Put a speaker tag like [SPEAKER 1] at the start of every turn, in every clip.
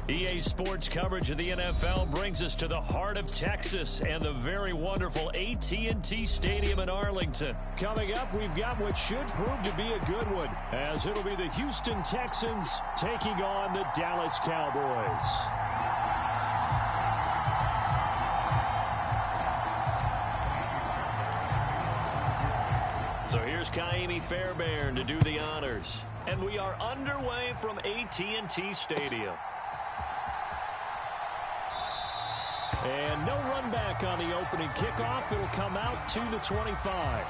[SPEAKER 1] EA Sports coverage of the NFL brings us to the heart of Texas and the very wonderful AT&T Stadium in Arlington. Coming up, we've got what should prove to be a good one, as it'll be the Houston Texans taking on the Dallas Cowboys. So here's Kaimi Fairbairn to do the honors. And we are underway from AT&T Stadium. And no run back on the opening kickoff. It'll come out to the 25.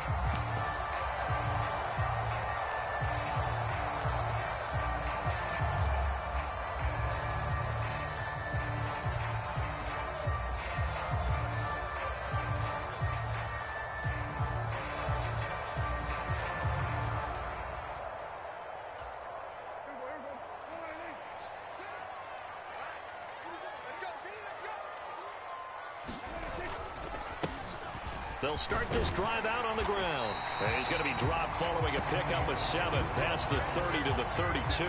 [SPEAKER 1] They'll start this drive out on the ground. And he's going to be dropped following a pickup of 7 past the 30 to the 32.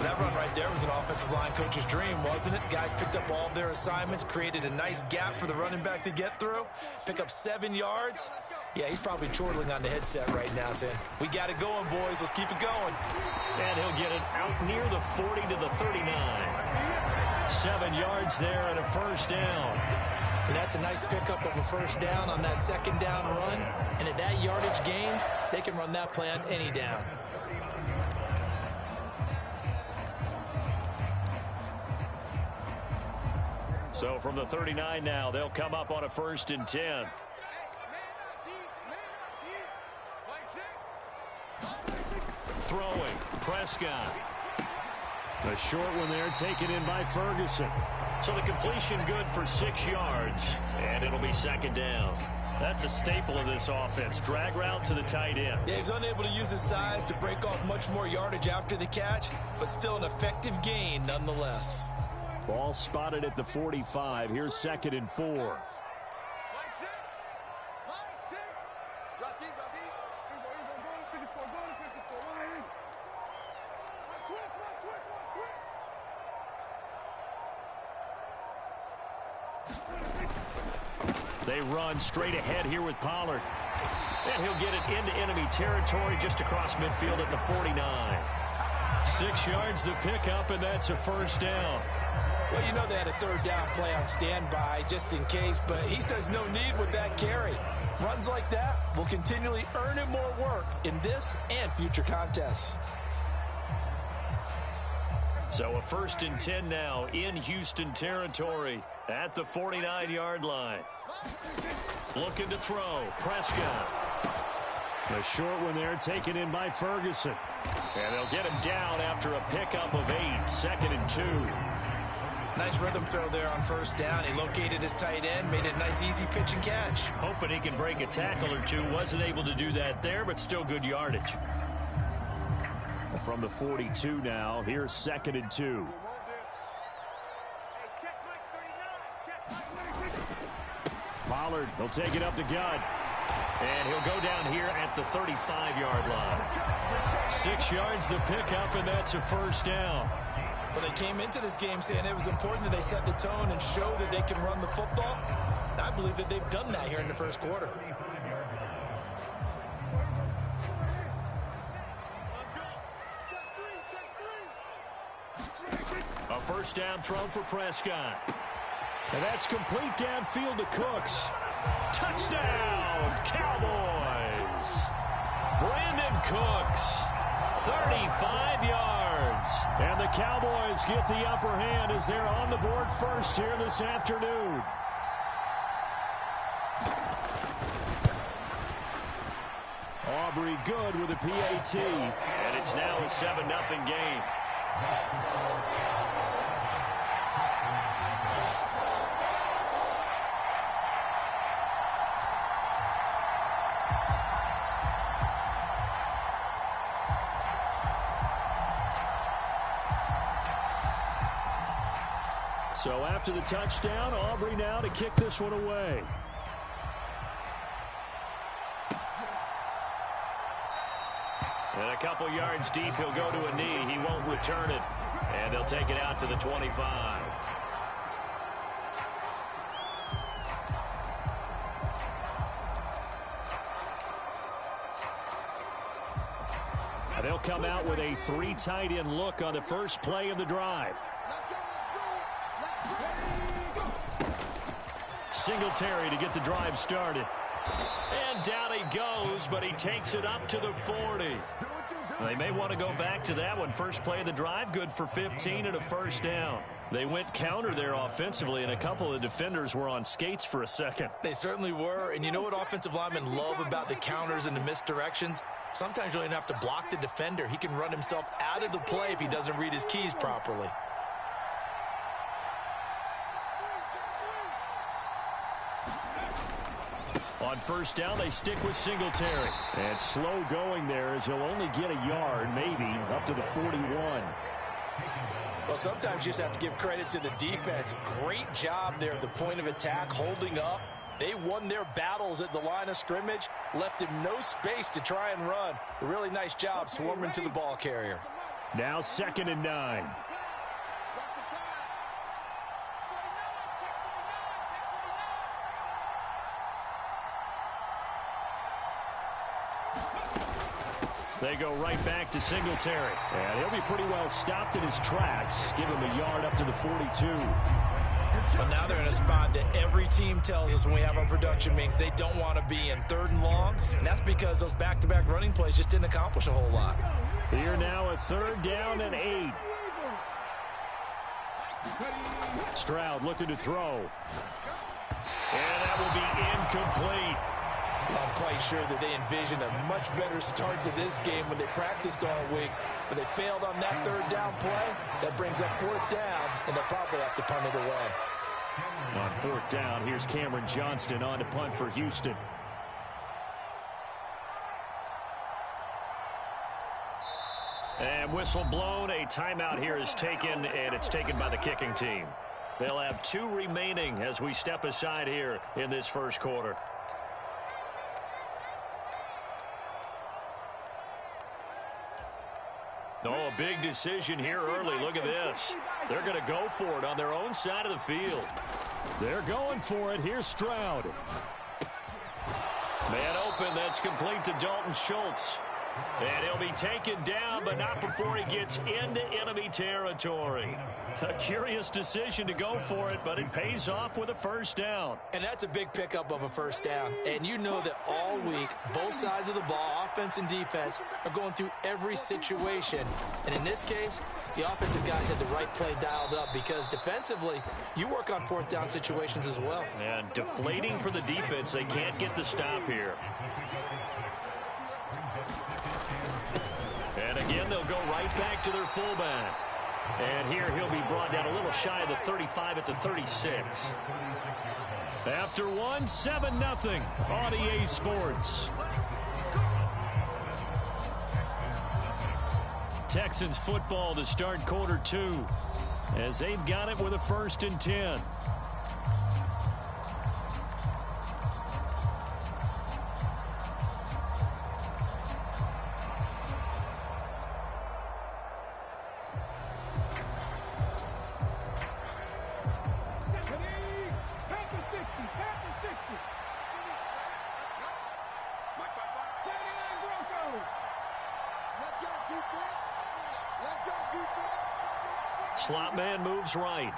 [SPEAKER 2] That run right there was an offensive line coach's dream, wasn't it? Guys picked up all their assignments, created a nice gap for the running back to get through, pick up 7 yards. Yeah, he's probably chortling on the headset right now saying, we got it going, boys. Let's keep it going.
[SPEAKER 1] And he'll get it out near the 40 to the 39. 7 yards there and a first down.
[SPEAKER 2] And that's a nice pickup of a first down on that second down run. And at that yardage gained, they can run that play on any down.
[SPEAKER 1] So from the 39 now, they'll come up on a 1st and 10. Throwing, Prescott. The short one there taken in by Ferguson. So the completion good for 6 yards, and it'll be 2nd down. That's a staple of this offense. Drag route to the tight end.
[SPEAKER 2] Yeah, he was unable to use his size to break off much more yardage after the catch, but still an effective gain nonetheless.
[SPEAKER 1] Ball spotted at the 45. Here's 2nd and 4. They run straight ahead here with Pollard. And he'll get it into enemy territory just across midfield at the 49. 6 yards the pickup, and that's a first down.
[SPEAKER 2] Well, you know they had a 3rd down play on standby just in case, but he says no need with that carry. Runs like that will continually earn him more work in this and future contests.
[SPEAKER 1] So a 1st and 10 now in Houston territory at the 49-yard line. Looking to throw. Prescott. The short one there taken in by Ferguson. And they'll get him down after a pickup of 8. 2nd and 2.
[SPEAKER 2] Nice rhythm throw there on 1st down. He located his tight end, made it a nice easy pitch and catch.
[SPEAKER 1] Hoping he can break a tackle or two. Wasn't able to do that there, but still good yardage. From the 42 now, here's 2nd and 2. Pollard, he'll take it up the gut. And he'll go down here at the 35-yard line. 6 yards the pickup, and that's a first down.
[SPEAKER 2] Well, they came into this game saying it was important that they set the tone and show that they can run the football. And I believe that they've done that here in the 1st quarter.
[SPEAKER 1] A first down throw for Prescott. And that's complete downfield to Cooks. Touchdown, Cowboys. Brandon Cooks, 35 yards. And the Cowboys get the upper hand as they're on the board first here this afternoon. Aubrey good with a PAT. And it's now a 7-0 game. So after the touchdown, Aubrey now to kick this one away. And a couple yards deep, he'll go to a knee. He won't return it. And they'll take it out to the 25. They'll come out with a 3 tight end look on the first play of the drive. Singletary to get the drive started. And down he goes, but he takes it up to the 40. They may want to go back to that one. First play of the drive, good for 15 and a first down. They went counter there offensively, and a couple of defenders were on skates for a second.
[SPEAKER 2] They certainly were, and you know what offensive linemen love about the counters and the misdirections? Sometimes you don't even have to block the defender. He can run himself out of the play if he doesn't read his keys properly.
[SPEAKER 1] On first down, they stick with Singletary. And slow going there as he'll only get a yard, maybe, up to the 41.
[SPEAKER 2] Well, sometimes you just have to give credit to the defense. Great job there at the point of attack, holding up. They won their battles at the line of scrimmage, left him no space to try and run. A really nice job swarming to the ball carrier.
[SPEAKER 1] Now 2nd and 9. They go right back to Singletary. And he'll be pretty well stopped in his tracks. Give him a yard up to the 42.
[SPEAKER 2] Well, now they're in a spot that every team tells us when we have our production meetings they don't want to be in, 3rd and long. And that's because those back-to-back running plays just didn't accomplish a whole lot.
[SPEAKER 1] Here now a 3rd down and 8. Stroud looking to throw. And that will be incomplete.
[SPEAKER 2] I'm quite sure that they envisioned a much better start to this game when they practiced all week. But they failed on that 3rd down play. That brings up 4th down, and they'll probably have to punt it away.
[SPEAKER 1] On 4th down, here's Cameron Johnston on to punt for Houston. And whistle blown. A timeout here is taken, and it's taken by the kicking team. They'll have 2 remaining as we step aside here in this first quarter. Oh, a big decision here early. Look at this. They're going to go for it on their own side of the field. They're going for it. Here's Stroud. Man open. That's complete to Dalton Schultz. And he'll be taken down, but not before he gets into enemy territory. A curious decision to go for it, but it pays off with a first down.
[SPEAKER 2] And that's a big pickup of a first down. And you know that all week, both sides of the ball, offense and defense, are going through every situation. And in this case, the offensive guys had the right play dialed up because defensively, you work on 4th down situations as well.
[SPEAKER 1] And deflating for the defense. They can't get the stop here. And again, they'll go right back to their fullback. And here he'll be brought down a little shy of the 35 at the 36. After 1, 7-0 on EA Sports. Texans football to start quarter 2 as they've got it with a 1st and 10. Slot man moves right.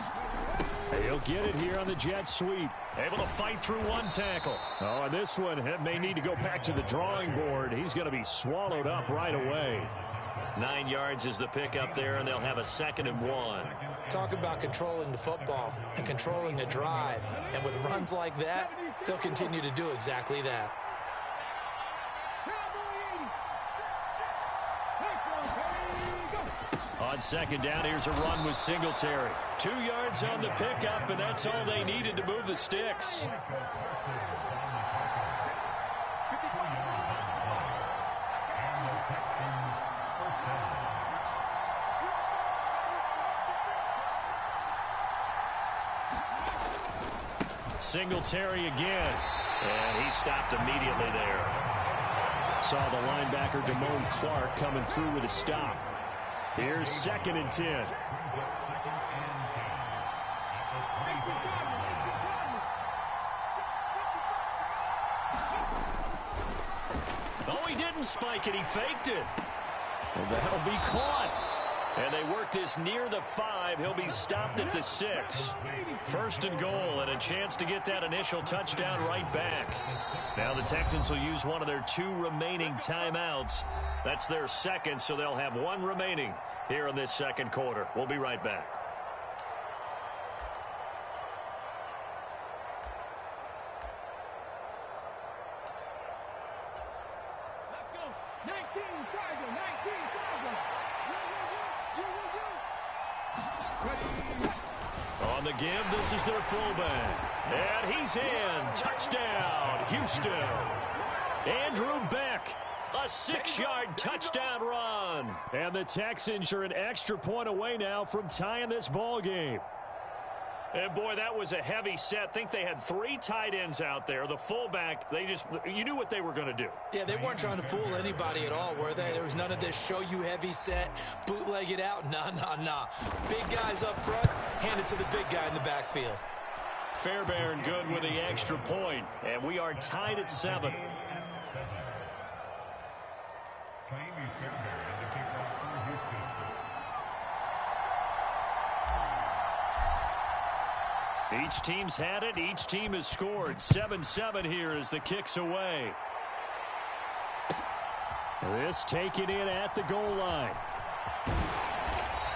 [SPEAKER 1] He'll get it here on the jet sweep. Able to fight through 1 tackle. Oh, and this one may need to go back to the drawing board. He's going to be swallowed up right away. 9 yards is the pickup there, and they'll have a 2nd and 1.
[SPEAKER 2] Talk about controlling the football and controlling the drive. And with runs like that, they'll continue to do exactly that.
[SPEAKER 1] On 2nd down, here's a run with Singletary. 2 yards on the pickup, and that's all they needed to move the sticks. Singletary again, and he stopped immediately there. Saw the linebacker Damone Clark coming through with a stop. Here's 2nd and 10. Oh, he didn't spike it. He faked it. And that'll be caught. And they work this near the 5. He'll be stopped at the 6. 1st and goal, and a chance to get that initial touchdown right back. Now the Texans will use one of their 2 remaining timeouts. That's their 2nd, so they'll have 1 remaining here in this 2nd quarter. We'll be right back. On the give, this is their fullback. And he's in. Touchdown, Houston. Andrew Beck, a 6-yard touchdown run. And the Texans are an extra point away now from tying this ball game. And, boy, that was a heavy set. Think they had 3 tight ends out there. The fullback, you knew what they were going to do. Yeah, they weren't trying to fool anybody at all, were they? There was none of this show you heavy set, bootleg it out. Nah. Big guys up front, hand it to the big guy in the backfield. Fairbairn good with the extra point, and we are tied at 7. Each team's had it. Each team has scored. 7-7 here as the kick's away. This taken in at the goal line.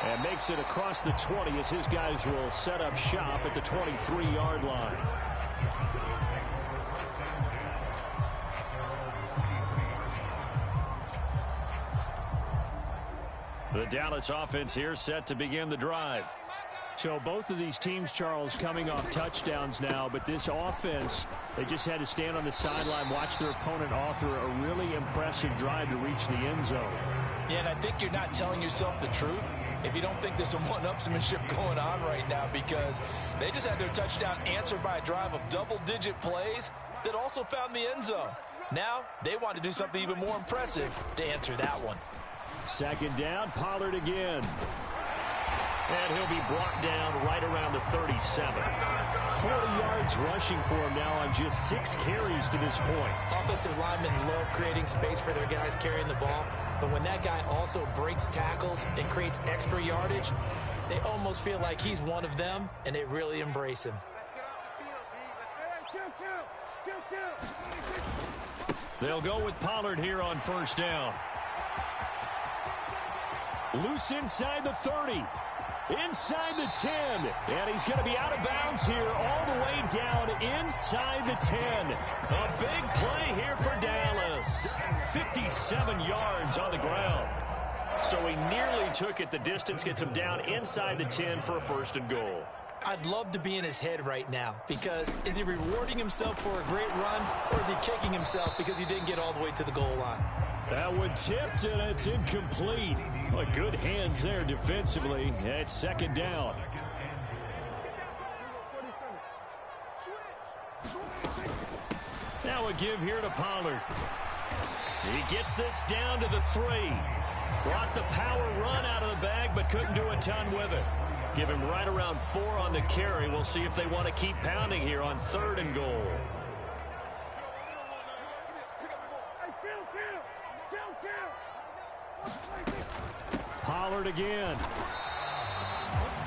[SPEAKER 1] And makes it across the 20 as his guys will set up shop at the 23-yard line. The Dallas offense here set to begin the drive. So both of these teams, Charles, coming off touchdowns now, but this offense, they just had to stand on the sideline, watch their opponent author a really impressive drive to reach the end zone. Yeah, and I think you're not telling yourself the truth if you don't think there's some one-upsmanship going on right now, because they just had their touchdown answered by a drive of double-digit plays that also found the end zone. Now they want to do something even more impressive to answer that one. 2nd down, Pollard again. And he'll be brought down right around the 37. 40 yards rushing for him now on just 6 carries to this point. Offensive linemen love creating space for their guys carrying the ball. But when that guy also breaks tackles and creates extra yardage, they almost feel like he's one of them, and they really embrace him. Let's get off the field, D. They'll go with Pollard here on 1st down. Loose inside the 30. Inside the 10, and he's going to be out of bounds here all the way down inside the 10. A big play here for Dallas. 57 yards on the ground. So he nearly took it the distance, gets him down inside the 10 for a 1st and goal. I'd love to be in his head right now, because is he rewarding himself for a great run, or is he kicking himself because he didn't get all the way to the goal line? That one tipped, and it's incomplete. Well, good hands there defensively at 2nd down. Now a give here to Pollard. He gets this down to the 3. Brought the power run out of the bag, but couldn't do a ton with it. Give him right around 4 on the carry. We'll see if they want to keep pounding here on 3rd and goal. Pollard again.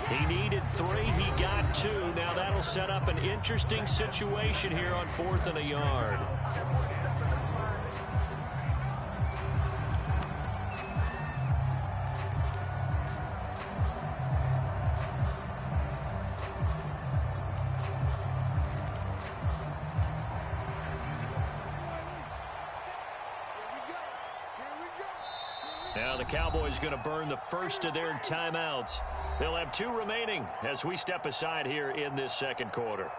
[SPEAKER 1] He needed 3. He got 2. Now that'll set up an interesting situation here on 4th and a yard. Now the Cowboys going to burn the first of their timeouts. They'll have 2 remaining as we step aside here in this 2nd quarter.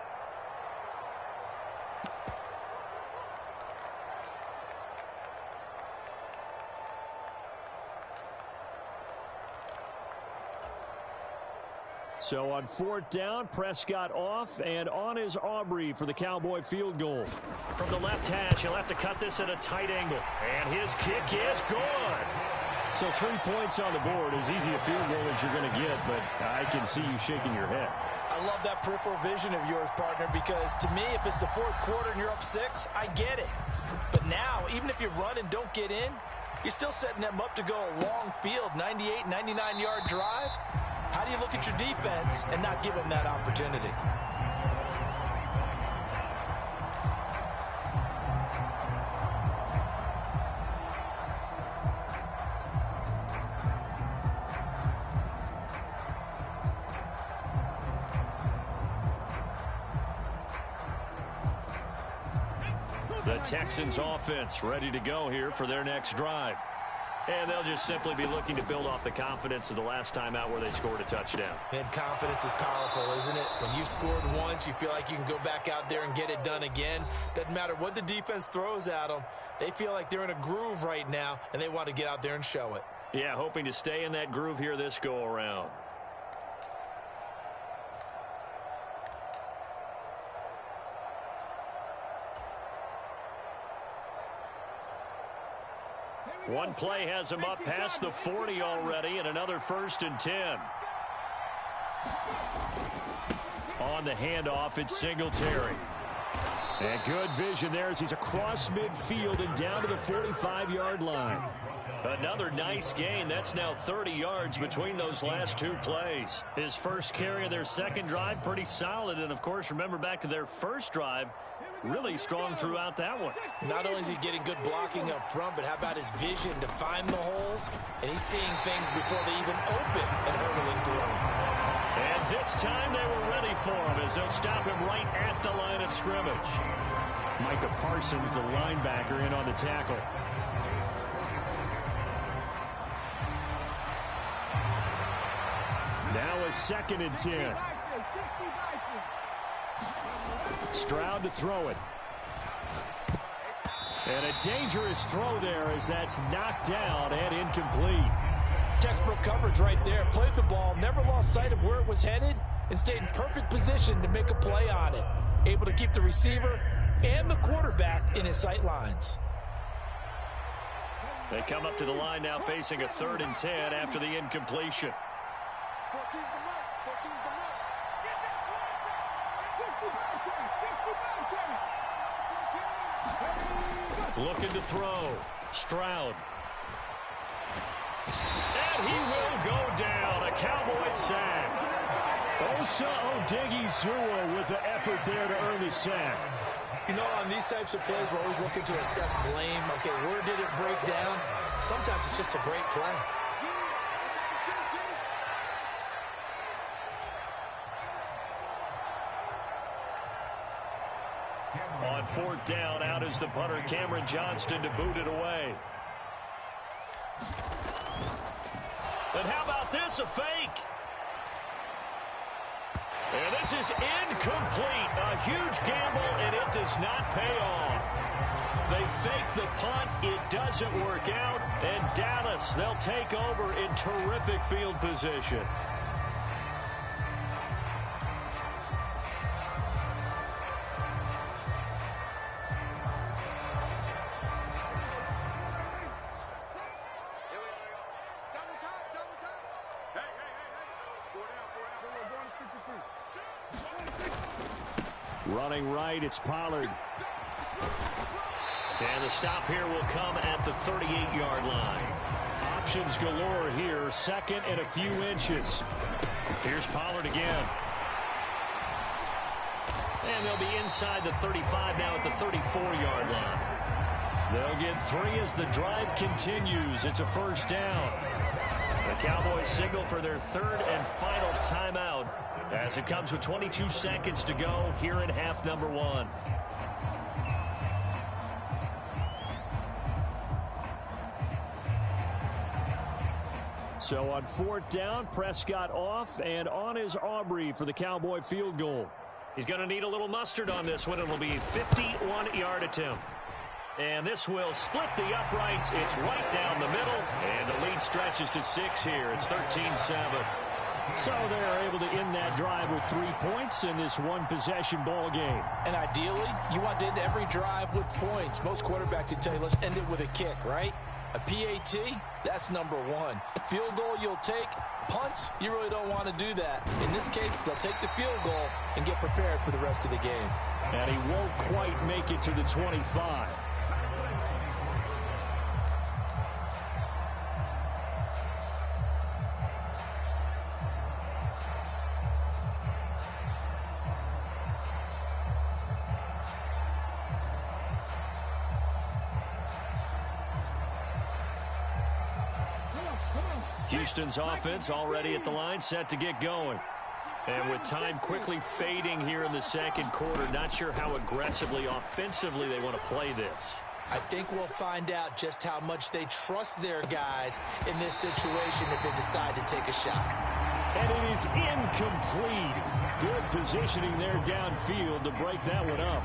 [SPEAKER 1] So on 4th down, Prescott off, and on is Aubrey for the Cowboy field goal. From the left hash, he'll have to cut this at a tight angle. And his kick is good. So 3 points on the board, as easy a field goal as you're going to get, but I can see you shaking your head.
[SPEAKER 2] I love that peripheral vision of yours, partner, because to me, if it's the fourth quarter and you're up 6, I get it. But now, even if you run and don't get in, you're still setting them up to go a long field, 98, 99-yard drive. How do you look at your defense and not give them that opportunity?
[SPEAKER 1] The Texans offense ready to go here for their next drive. And they'll just simply be looking to build off the confidence of the last time out where they scored a touchdown.
[SPEAKER 2] And confidence is powerful, isn't it? When you've scored once, you feel like you can go back out there and get it done again. Doesn't matter what the defense throws at them. They feel like they're in a groove right now, and they want to get out there and show it.
[SPEAKER 1] Yeah, hoping to stay in that groove here this go-around. One play has him up past the 40 already, and another 1st and 10. On the handoff, it's Singletary. And good vision there as he's across midfield and down to the 45-yard line. Another nice gain. That's now 30 yards between those last 2 plays. His first carry of their second drive, pretty solid. And, of course, remember back to their first drive, really strong throughout that one.
[SPEAKER 2] Not only is he getting good blocking up front, but how about his vision to find the holes? And he's seeing things before they even open and hurdling through them.
[SPEAKER 1] And this time they were ready for him as they'll stop him right at the line of scrimmage. Micah Parsons, the linebacker, in on the tackle. Now a 2nd and 10. Stroud to throw it. And a dangerous throw there as that's knocked down and incomplete.
[SPEAKER 2] Textbook coverage right there. Played the ball, never lost sight of where it was headed, and stayed in perfect position to make a play on it. Able to keep the receiver and the quarterback in his sight lines.
[SPEAKER 1] They come up to the line now facing a 3rd and 10 after the incompletion.
[SPEAKER 3] 14's the mark. 14's the mark.
[SPEAKER 1] Looking to throw. Stroud. And he will go down. A Cowboys sack. Osa Odighizuwa with the effort there to earn the sack.
[SPEAKER 2] You know, on these types of plays, we're always looking to assess blame. Okay, where did it break down? Sometimes it's just a great play.
[SPEAKER 1] On 4th down, out is the punter, Cameron Johnston, to boot it away. And how about this, a fake? And this is incomplete. A huge gamble, and it does not pay off. They fake the punt. It doesn't work out. And Dallas, they'll take over in terrific field position. Running right, it's Pollard. And the stop here will come at the 38-yard line. Options galore here, 2nd and a few inches. Here's Pollard again. And they'll be inside the 35 now at the 34-yard line. They'll get 3 as the drive continues. It's a 1st down. The Cowboys signal for their 3rd and final timeout as it comes with 22 seconds to go here in half number 1. So on 4th down, Prescott off, and on is Aubrey for the Cowboy field goal. He's going to need a little mustard on this one. It'll be a 51-yard attempt. And this will split the uprights. It's right down the middle, and the lead stretches to 6 here. It's 13-7. So they're able to end that drive with 3 points in this one-possession ball game.
[SPEAKER 2] And ideally, you want to end every drive with points. Most quarterbacks would tell you, let's end it with a kick, right? A PAT, that's number one. Field goal you'll take. Punts, you really don't want to do that. In this case, they'll take the field goal and get prepared for the rest of the game.
[SPEAKER 1] And he won't quite make it to the 25. Houston's offense already at the line, set to get going. And with time quickly fading here in the second quarter, not sure how aggressively, offensively they want to play this.
[SPEAKER 2] I think we'll find out just how much they trust their guys in this situation if they decide to take a shot.
[SPEAKER 1] And it is incomplete. Good positioning there downfield to break that one up.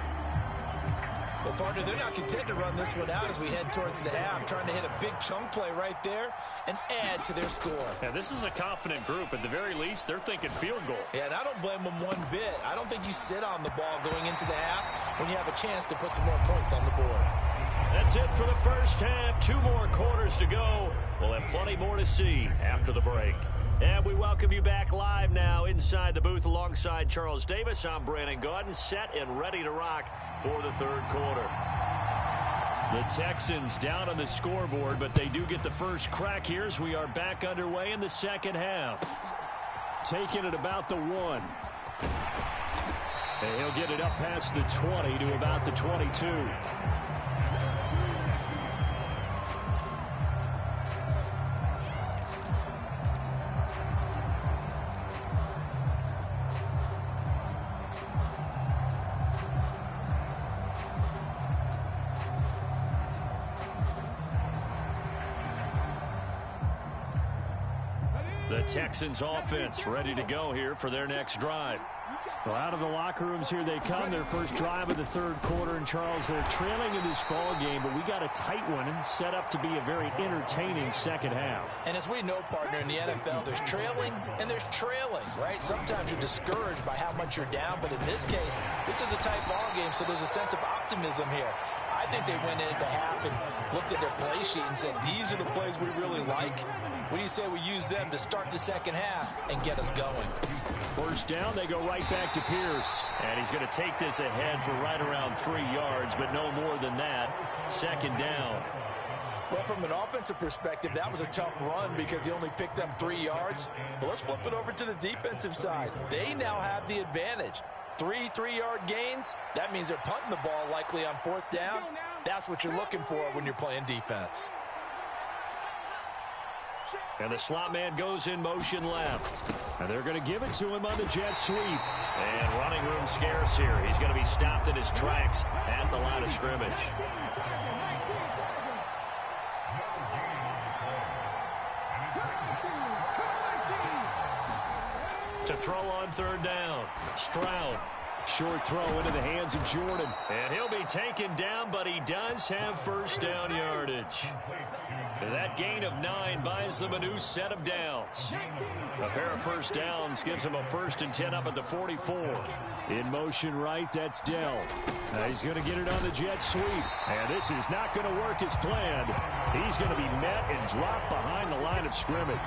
[SPEAKER 2] Well, partner, they're not content to run this one out as we head towards the half, trying to hit a big chunk play right there and add to their score.
[SPEAKER 1] Yeah, this is a confident group. At the very least, they're thinking field goal.
[SPEAKER 2] Yeah, and I don't blame them one bit. I don't think you sit on the ball going into the half when you have a chance to put some more points on the board.
[SPEAKER 1] That's it for the first half. 2 more quarters to go. We'll have plenty more to see after the break. And we welcome you back live now inside the booth alongside Charles Davis. I'm Brandon Gaudin, set and ready to rock for the third quarter. The Texans down on the scoreboard, but they do get the first crack here as we are back underway in the second half. Taking it about the 1. And he'll get it up past the 20 to about the 22. The Texans offense ready to go here for their next drive. Well, out of the locker rooms here they come. Their first drive of the third quarter. And, Charles, they're trailing in this ball game, but we got a tight one and set up to be a very entertaining second half.
[SPEAKER 2] And as we know, partner, in the NFL, there's trailing and there's trailing, right? Sometimes you're discouraged by how much you're down, but in this case, this is a tight ball game, so there's a sense of optimism here. I think they went into half and looked at their play sheet and said, these are the plays we really like. What do you say we use them to start the second half and get us going?
[SPEAKER 1] First down, they go right back to Pierce. And he's going to take this ahead for right around 3 yards, but no more than that. Second down.
[SPEAKER 2] Well, from an offensive perspective, that was a tough run because he only picked up 3 yards. But let's flip it over to the defensive side. They now have the advantage. 3 3-yard gains, that means they're punting the ball likely on fourth down. That's what you're looking for when you're playing defense.
[SPEAKER 1] And the slot man goes in motion left. And they're going to give it to him on the jet sweep. And running room scarce here. He's going to be stopped in his tracks at the line of scrimmage. To throw on third down, Stroud. Short throw into the hands of Jordan. And he'll be taken down, but he does have first down yardage. That gain of 9 buys them a new set of downs. A pair of first downs gives him a 1st and 10 up at the 44. In motion right, that's Dell. He's going to get it on the jet sweep. And this is not going to work as planned. He's going to be met and dropped behind the line of scrimmage.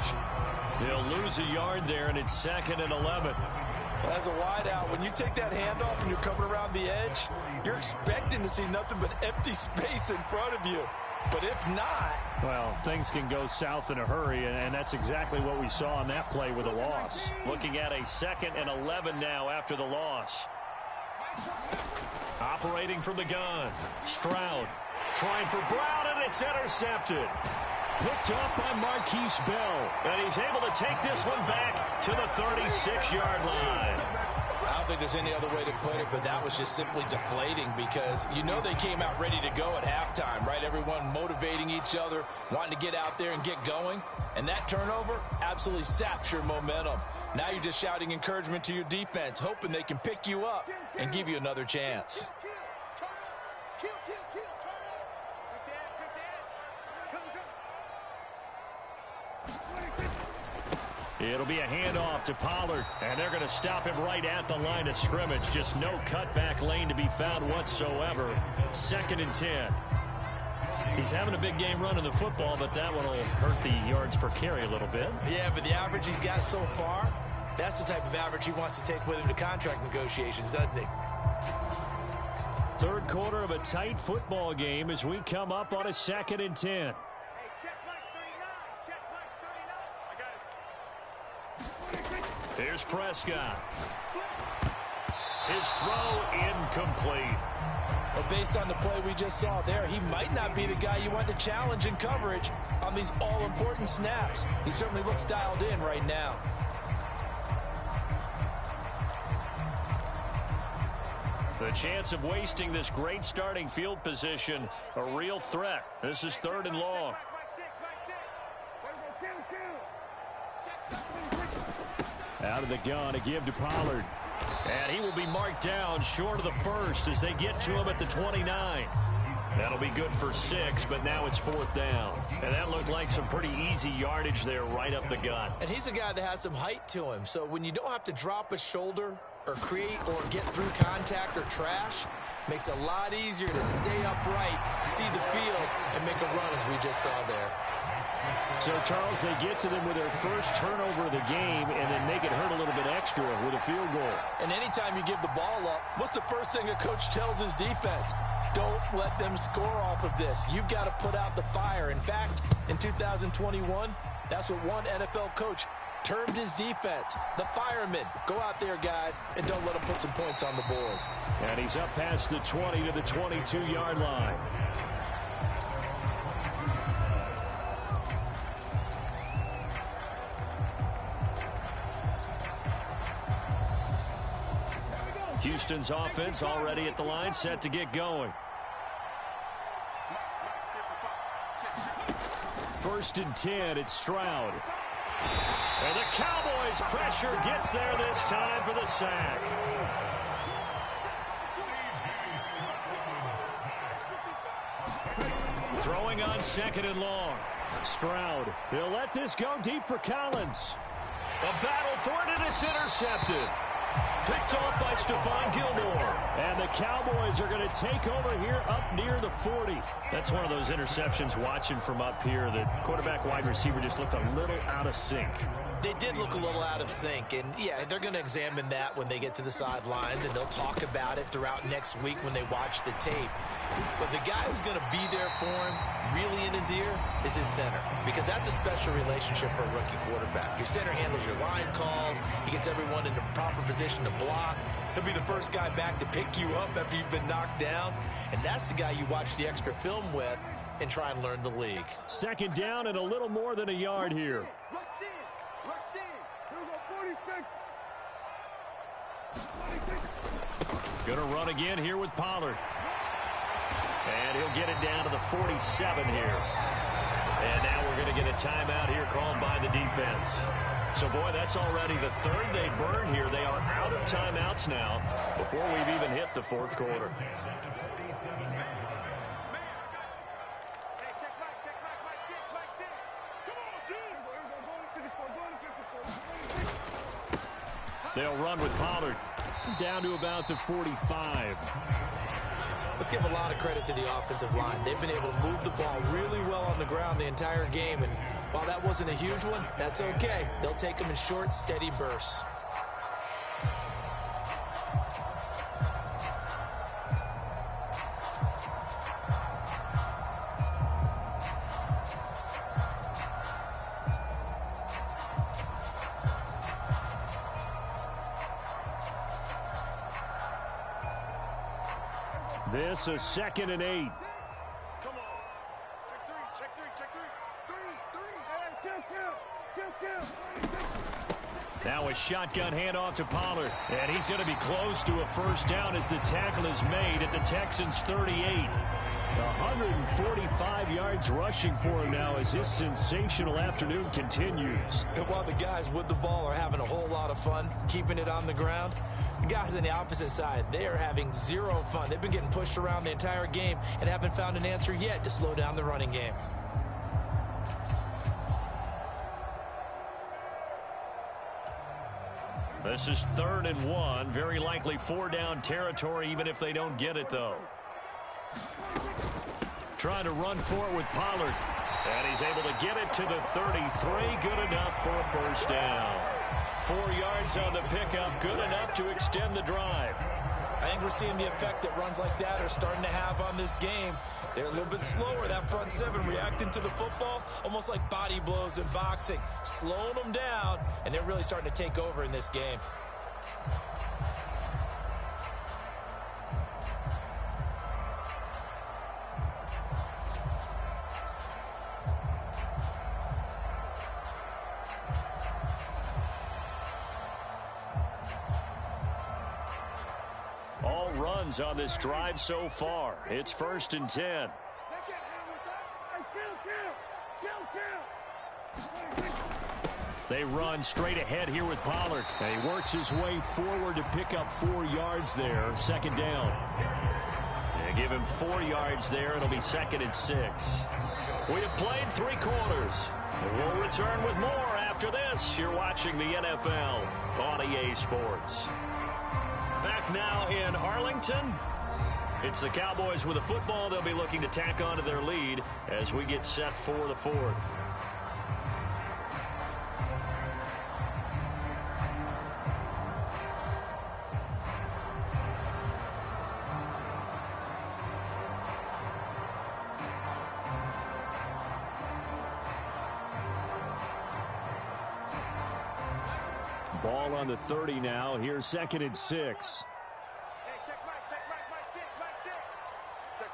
[SPEAKER 1] They'll lose a yard there, and it's 2nd and 11.
[SPEAKER 2] Well, as a wideout, when you take that handoff and you're coming around the edge, you're expecting to see nothing but empty space in front of you. But if not...
[SPEAKER 1] Well, things can go south in a hurry, and that's exactly what we saw on that play with a loss. Looking at a 2nd and 11 now after the loss. Operating from the gun, Stroud trying for Brown, and it's intercepted. Picked up by Marquise Bell. And he's able to take this one back to the 36-yard line.
[SPEAKER 2] I don't think there's any other way to put it, but that was just simply deflating because you know they came out ready to go at halftime, right? Everyone motivating each other, wanting to get out there and get going. And that turnover absolutely saps your momentum. Now you're just shouting encouragement to your defense, hoping they can pick you up and give you another chance.
[SPEAKER 1] It'll be a handoff to Pollard, and they're going to stop him right at the line of scrimmage. Just no cutback lane to be found whatsoever. 2nd and 10. He's having a big game running the football, but that one will hurt the yards per carry a little bit.
[SPEAKER 2] Yeah, but the average he's got so far, that's the type of average he wants to take with him to contract negotiations, doesn't he?
[SPEAKER 1] Third quarter of a tight football game as we come up on a 2nd and 10.
[SPEAKER 3] Hey, check Mike 39. Check Mike 39. I got it.
[SPEAKER 1] Here's Prescott. His throw incomplete.
[SPEAKER 2] But based on the play we just saw there, he might not be the guy you want to challenge in coverage on these all-important snaps. He certainly looks dialed in right now.
[SPEAKER 1] The chance of wasting this great starting field position, a real threat. This is 3rd and long. Out of the gun, a give to Pollard. And he will be marked down short of the first as they get to him at the 29. That'll be good for 6, but now it's 4th down. And that looked like some pretty easy yardage there right up the gut.
[SPEAKER 2] And he's a guy that has some height to him, so when you don't have to drop a shoulder or create or get through contact or trash, makes it a lot easier to stay upright, see the field, and make a run as we just saw there.
[SPEAKER 1] So, Charles, they get to them with their first turnover of the game and then make it hurt a little bit extra with a field goal.
[SPEAKER 2] And anytime you give the ball up, what's the first thing a coach tells his defense? Don't let them score off of this. You've got to put out the fire. In fact, in 2021, that's what one NFL coach termed his defense, the firemen. Go out there, guys, and don't let them put some points on the board.
[SPEAKER 1] And he's up past the 20 to the 22-yard line. Houston's offense already at the line, set to get going. 1st and 10, it's Stroud. And the Cowboys' pressure gets there this time for the sack. Throwing on 2nd and long. Stroud, he'll let this go deep for Collins. A battle for it, and it's intercepted. Picked off by Stephon Gilmore. And the Cowboys are going to take over here up near the 40. That's one of those interceptions watching from up here. The quarterback wide receiver just looked a little out of sync.
[SPEAKER 2] They did look a little out of sync, and yeah, they're going to examine that when they get to the sidelines, and they'll talk about it throughout next week when they watch the tape. But the guy who's going to be there for him, really in his ear, is his center, because that's a special relationship for a rookie quarterback. Your center handles your line calls. He gets everyone in the proper position to block. He'll be the first guy back to pick you up after you've been knocked down, and that's the guy you watch the extra film with and try and learn the league.
[SPEAKER 1] 2nd down and a little more than a yard here. Going to run again here with Pollard. And he'll get it down to the 47 here. And now we're going to get a timeout here called by the defense. So, boy, that's already the 3rd they burn here. They are out of timeouts now before we've even hit the 4th quarter. They'll run with Pollard down to about the 45.
[SPEAKER 2] Let's give a lot of credit to the offensive line. They've been able to move the ball really well on the ground the entire game. And while that wasn't a huge one, that's okay. They'll take them in short, steady bursts.
[SPEAKER 1] This is 2nd and 8.
[SPEAKER 3] Come on. Check three.
[SPEAKER 1] Now a shotgun handoff to Pollard. And he's going to be close to a first down as the tackle is made at the Texans' 38. 145 yards rushing for him now as his sensational afternoon continues.
[SPEAKER 2] And while the guys with the ball are having a whole lot of fun keeping it on the ground, the guys on the opposite side, they are having zero fun. They've been getting pushed around the entire game and haven't found an answer yet to slow down the running game.
[SPEAKER 1] This is 3rd and 1. Very likely 4-down territory even if they don't get it, though. Trying to run for it with Pollard. And he's able to get it to the 33. Good enough for a first down. 4 yards on the pickup. Good enough to extend the drive.
[SPEAKER 2] I think we're seeing the effect that runs like that are starting to have on this game. They're a little bit slower, that front seven, reacting to the football, almost like body blows in boxing, slowing them down, and they're really starting to take over in this game.
[SPEAKER 1] All runs on this drive so far. It's 1st and 10. They run straight ahead here with Pollard. And he works his way forward to pick up 4 yards there. 2nd down. They give him 4 yards there. It'll be 2nd and 6. We have played 3 quarters. We'll return with more after this. You're watching the NFL on EA Sports. Back now in Arlington. It's the Cowboys with a football. They'll be looking to tack on to their lead as we get set for the 4th. Ball on the 30 now. Here's 2nd and 6.
[SPEAKER 3] Hey, check Mike 6, Mike 6. Check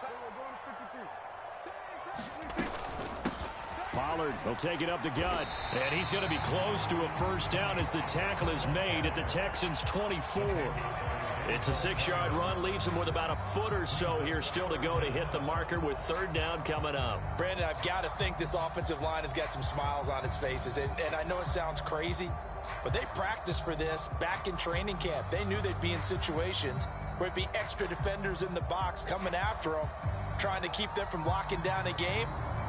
[SPEAKER 1] Pollard will take it up the gut. And he's going to be close to a first down as the tackle is made at the Texans' 24. It's a 6-yard run, leaves him with about a foot or so here still to go to hit the marker with 3rd down coming up.
[SPEAKER 2] Brandon, I've got to think this offensive line has got some smiles on its faces. And I know it sounds crazy, but they practiced for this back in training camp. They knew they'd be in situations where it'd be extra defenders in the box coming after them, trying to keep them from locking down a game.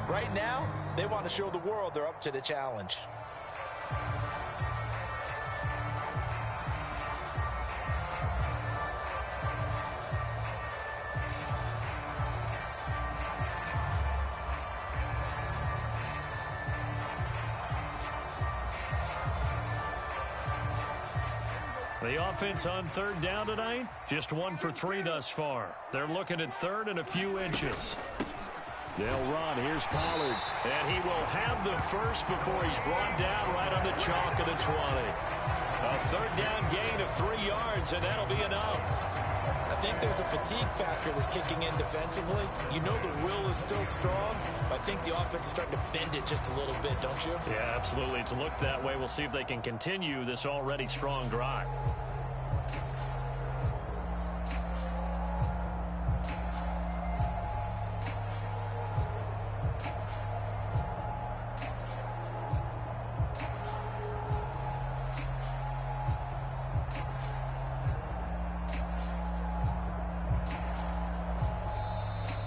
[SPEAKER 2] Right now, they want to show the world they're up to the challenge.
[SPEAKER 1] The offense on 3rd down tonight, just 1 for 3 thus far. They're looking at 3rd and a few inches. They'll run. Here's Pollard. And he will have the first before he's brought down right on the chalk of the 20. A 3rd down gain of 3 yards, and that'll be enough.
[SPEAKER 2] I think there's a fatigue factor that's kicking in defensively. You know the will is still strong, but I think the offense is starting to bend it just a little bit, don't you?
[SPEAKER 1] Yeah, absolutely. It's looked that way. We'll see if they can continue this already strong drive.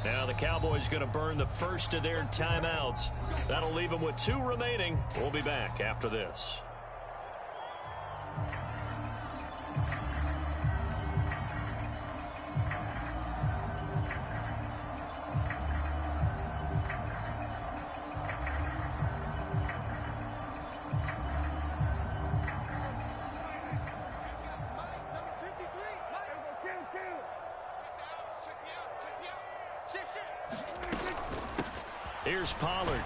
[SPEAKER 1] Now the Cowboys going to burn the first of their timeouts. That'll leave them with 2 remaining. We'll be back after this. Here's Pollard.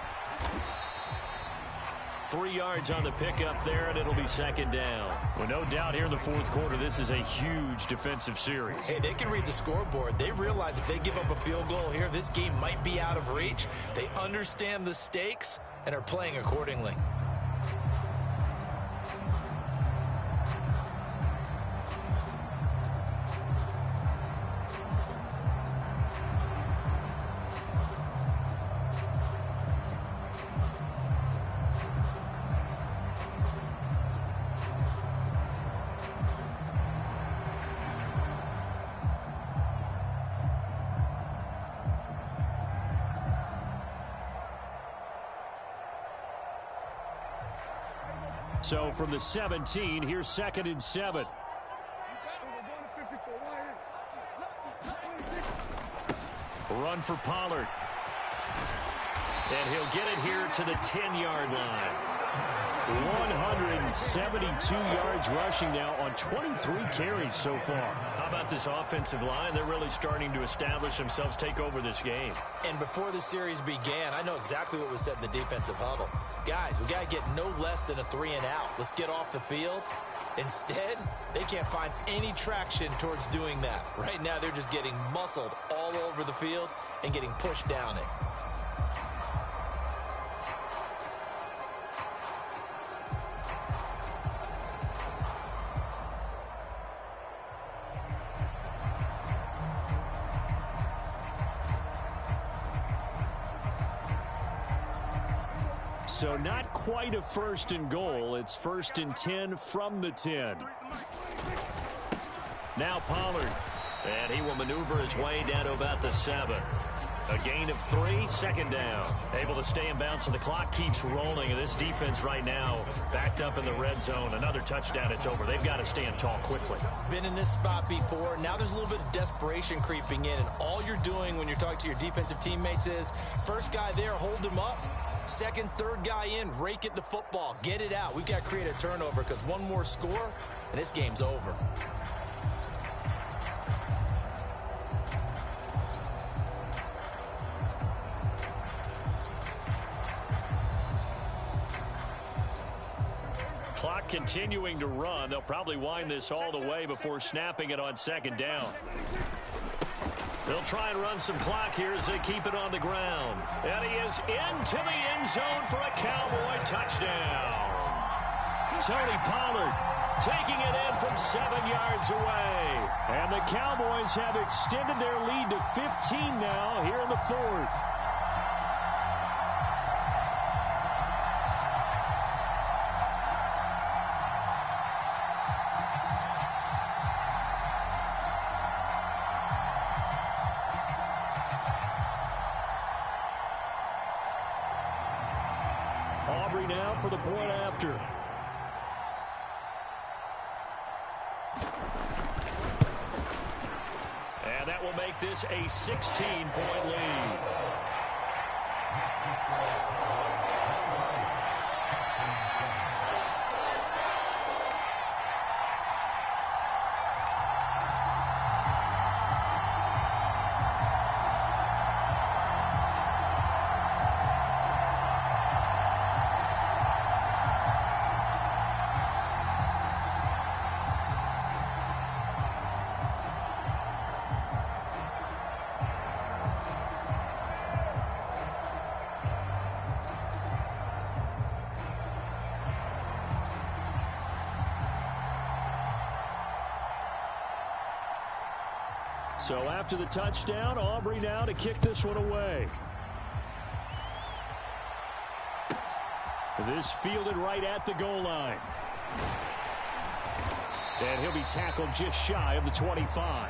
[SPEAKER 1] 3 yards on the pickup there, and it'll be 2nd down. Well, no doubt here in the 4th quarter, this is a huge defensive series.
[SPEAKER 2] Hey, they can read the scoreboard. They realize if they give up a field goal here, this game might be out of reach. They understand the stakes and are playing accordingly.
[SPEAKER 1] So from the 17, here's 2nd and 7. Run for Pollard. And he'll get it here to the 10-yard line. 172 yards rushing now on 23 carries so far. How about this offensive line? They're really starting to establish themselves, take over this game.
[SPEAKER 2] And before the series began, I know exactly what was said in the defensive huddle. Guys, we got to get no less than a 3-and-out. Let's get off the field. Instead, they can't find any traction towards doing that. Right now, they're just getting muscled all over the field and getting pushed down it.
[SPEAKER 1] So not quite a 1st and goal. It's 1st and 10 from the 10. Now Pollard. And he will maneuver his way down to about the 7. A gain of 3, 2nd down. Able to stay in bounds, so the clock keeps rolling. And this defense right now backed up in the red zone. Another touchdown, it's over. They've got to stand tall quickly.
[SPEAKER 2] Been in this spot before. Now there's a little bit of desperation creeping in. And all you're doing when you're talking to your defensive teammates is, first guy there, hold him up. Second, third guy in, rake it the football. Get it out. We've got to create a turnover because one more score, and this game's over.
[SPEAKER 1] Clock continuing to run. They'll probably wind this all the way before snapping it on 2nd down. They'll try and run some clock here as they keep it on the ground. And he is into the end zone for a Cowboy touchdown. Tony Pollard taking it in from 7 yards away. And the Cowboys have extended their lead to 15 now here in the 4th. Aubrey now for the point after. And that will make this a 16-point lead. So after the touchdown, Aubrey now to kick this one away. This fielded right at the goal line. And he'll be tackled just shy of the 25.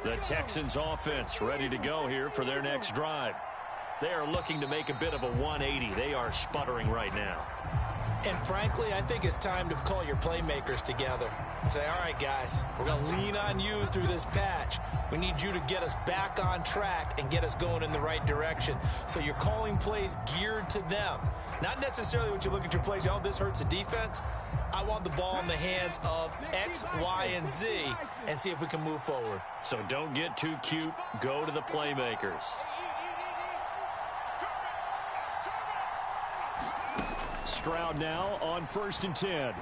[SPEAKER 1] The Texans offense ready to go here for their next drive. They are looking to make a bit of a 180. They are sputtering right now.
[SPEAKER 2] And frankly, I think it's time to call your playmakers together and say, all right, guys, we're going to lean on you through this patch. We need you to get us back on track and get us going in the right direction. So you're calling plays geared to them. Not necessarily when you look at your plays, oh, this hurts the defense. I want the ball in the hands of X, Y, and Z and see if we can move forward.
[SPEAKER 1] So don't get too cute. Go to the playmakers. Stroud now on 1st and 10.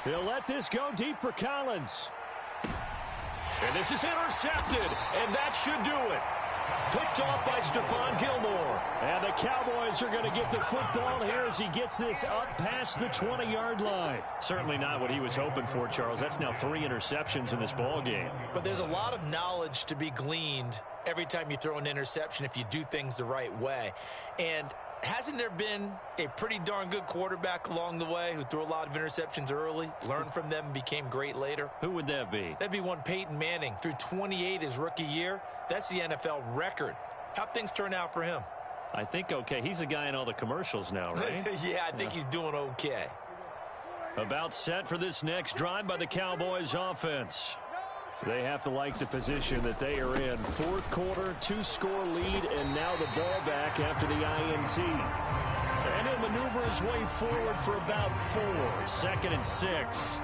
[SPEAKER 1] He'll let this go deep for Collins. And this is intercepted, and that should do it. Picked off by Stephon Gilmore. And the Cowboys are going to get the football here as he gets this up past the 20-yard line. Certainly not what he was hoping for, Charles. That's now 3 interceptions in this ball game.
[SPEAKER 2] But there's a lot of knowledge to be gleaned every time you throw an interception if you do things the right way. And hasn't there been a pretty darn good quarterback along the way who threw a lot of interceptions early, learned from them, and became great later?
[SPEAKER 1] Who would that be?
[SPEAKER 2] That'd be one Peyton Manning. Threw 28 his rookie year. That's the NFL record. How'd things turn out for him?
[SPEAKER 1] I think okay. He's a guy in all the commercials now, right?
[SPEAKER 2] Yeah, I think he's doing okay.
[SPEAKER 1] About set for this next drive by the Cowboys offense. They have to like the position that they are in. 4th quarter, 2-score lead, and now the ball back after the INT. And he'll maneuver his way forward for about 4. 2nd and 6.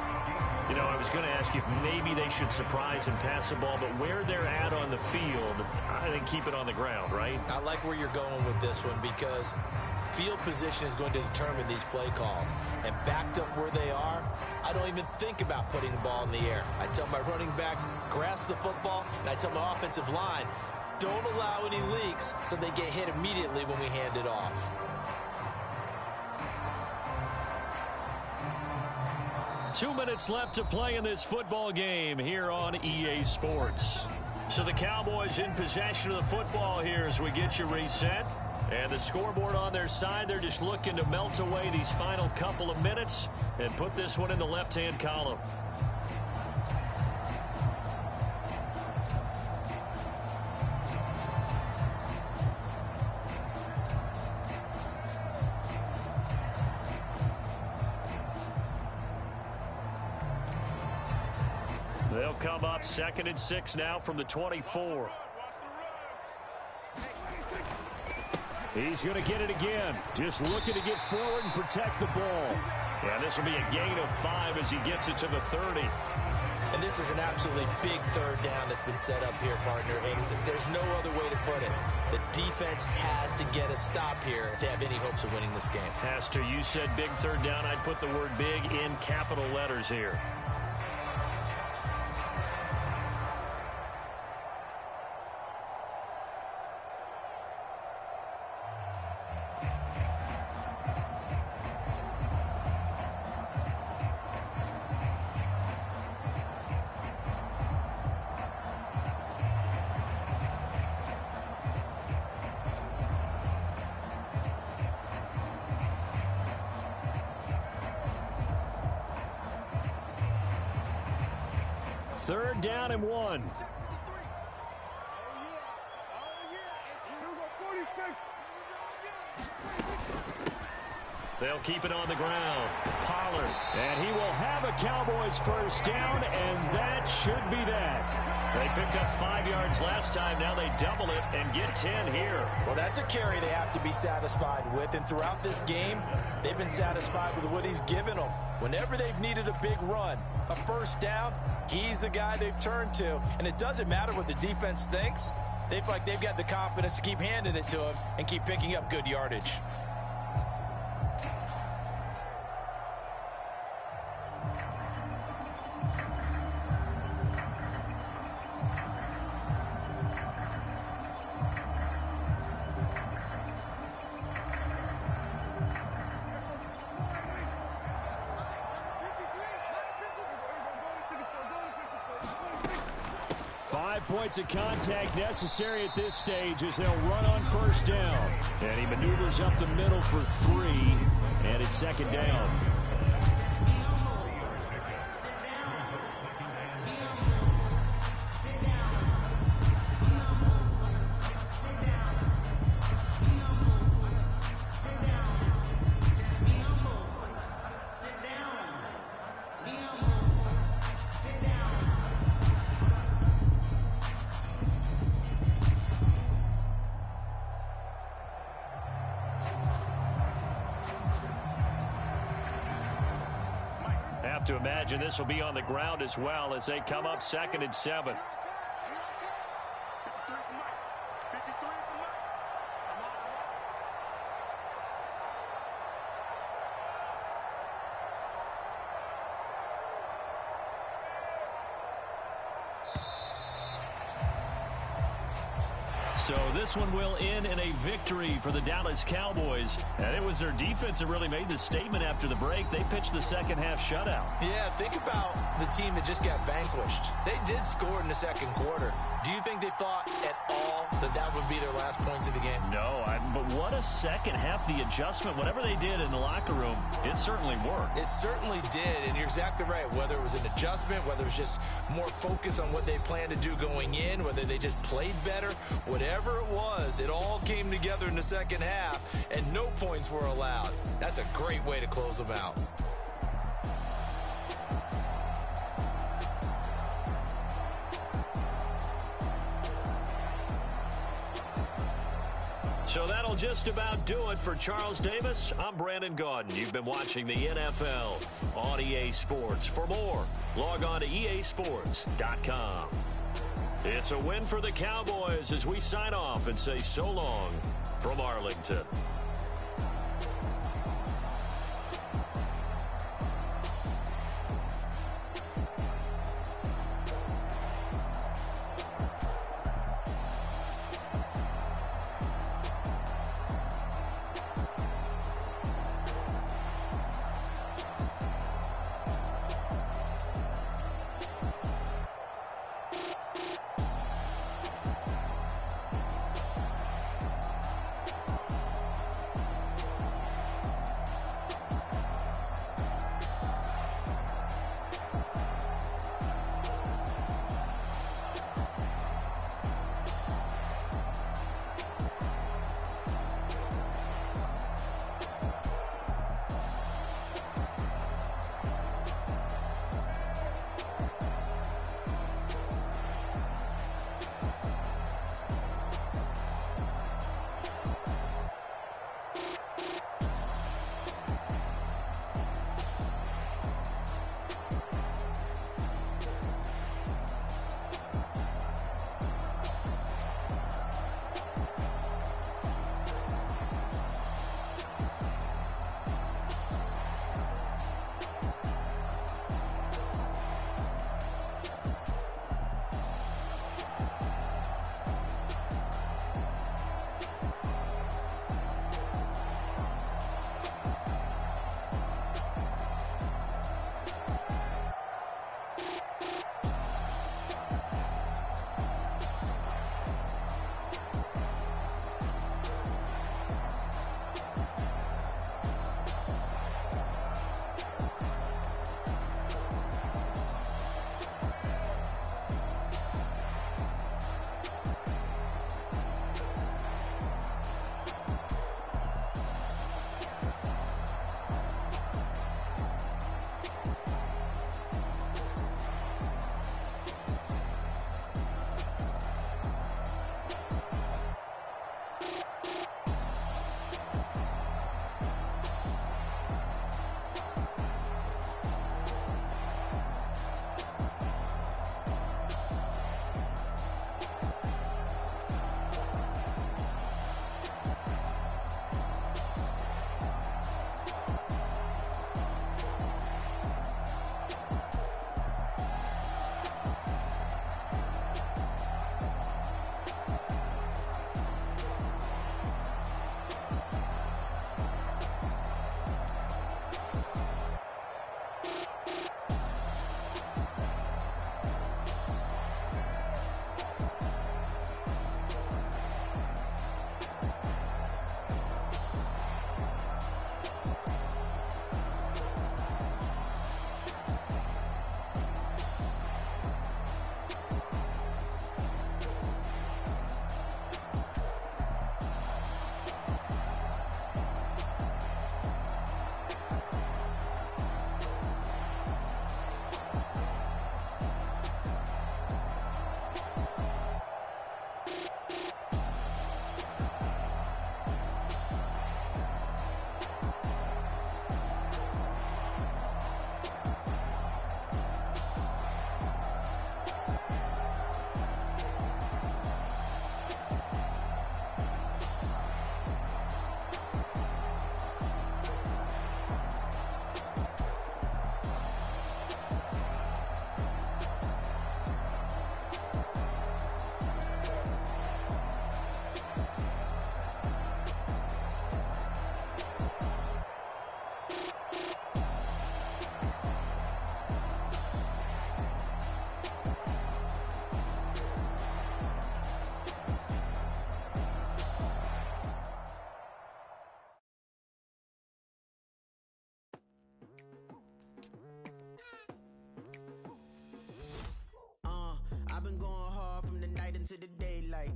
[SPEAKER 1] You know, I was going to ask you if maybe they should surprise and pass the ball, but where they're at on the field, I think keep it on the ground, right?
[SPEAKER 2] I like where you're going with this one because field position is going to determine these play calls. And backed up where they are, I don't even think about putting the ball in the air. I tell my running backs, grasp the football, and I tell my offensive line, don't allow any leaks so they get hit immediately when we hand it off.
[SPEAKER 1] 2 minutes left to play in this football game here on EA Sports. So the Cowboys in possession of the football here as we get you reset. And the scoreboard on their side, they're just looking to melt away these final couple of minutes and put this one in the left-hand column. They'll come up 2nd and 6 now from the 24. He's going to get it again. Just looking to get forward and protect the ball. And this will be a gain of 5 as he gets it to the 30.
[SPEAKER 2] And this is an absolutely big 3rd down that's been set up here, partner. And there's no other way to put it. The defense has to get a stop here if they have any hopes of winning this game.
[SPEAKER 1] Has to. You said big 3rd down. I'd put the word big in capital letters here. Third down and 1. They'll keep it on the ground. Pollard. And he will have a Cowboys first down, and that should be that. They picked up 5 yards last time. Now they double it and get 10 here.
[SPEAKER 2] Well, that's a carry they have to be satisfied with. And throughout this game, they've been satisfied with what he's given them. Whenever they've needed a big run, a first down, he's the guy they've turned to. And it doesn't matter what the defense thinks. They feel like they've got the confidence to keep handing it to him and keep picking up good yardage.
[SPEAKER 1] Points of contact necessary at this stage as they'll run on first down. And he maneuvers up the middle for 3, and it's 2nd down. have to imagine this will be on the ground as well as they come up 2nd and 7. So this one will end in a victory for the Dallas Cowboys. And it was their defense that really made the statement after the break. They pitched the second half shutout.
[SPEAKER 2] Yeah, think about the team that just got vanquished. They did score in the second quarter. Do you think they thought at all that that would be their last points of the game?
[SPEAKER 1] No, but what a second half. The adjustment, whatever they did in the locker room, it certainly worked.
[SPEAKER 2] It certainly did, and you're exactly right. Whether it was an adjustment, whether it was just more focus on what they planned to do going in, whether they just played better, whatever it was, it all came together in the second half, and no points were allowed. That's a great way to close them out.
[SPEAKER 1] So that'll just about do it for Charles Davis. I'm Brandon Gaudin. You've been watching the NFL on EA Sports. For more, log on to easports.com. It's a win for the Cowboys as we sign off and say so long from Arlington.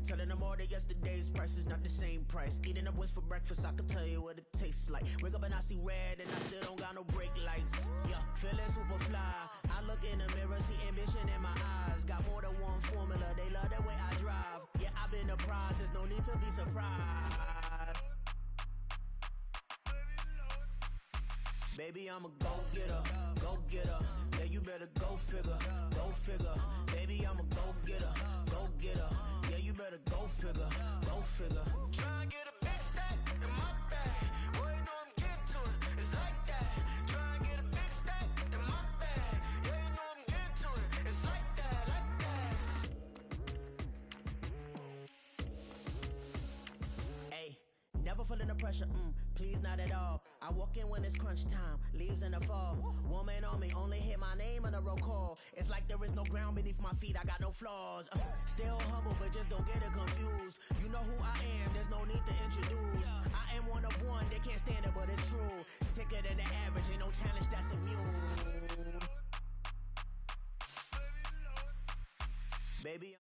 [SPEAKER 4] Telling them all that yesterday's price is not the same price. Eating up wings for breakfast, I can tell you what it tastes like. Wake up and I see red and I still don't got no brake lights. Yeah, feeling super fly. I look in the mirror, see ambition in my eyes. Got more than one formula, they love the way I drive. Yeah, I've been the prize, there's no need to be surprised. Baby, I'm a go-getter, go-getter. Yeah, you better go figure, go figure. Baby, I'm a go-getter, go-getter. Yeah, you better go figure, go figure. Try and get a big stack in my bag. Boy, you know I'm getting to it, it's like that. Try and get a big stack in my bag. Yeah, you know I'm getting to it, it's like that, like that. Hey, never feeling the pressure, please not at all. I walk in when it's crunch time, leaves in the fall. Woman on me, only hit my name on a roll call. It's like there is no ground beneath my feet, I got no flaws. Still humble, but just don't get it confused. You know who I am, there's no need to introduce. I am one of one, they can't stand it, but it's true. Sicker than the average, ain't no challenge that's immune. Baby.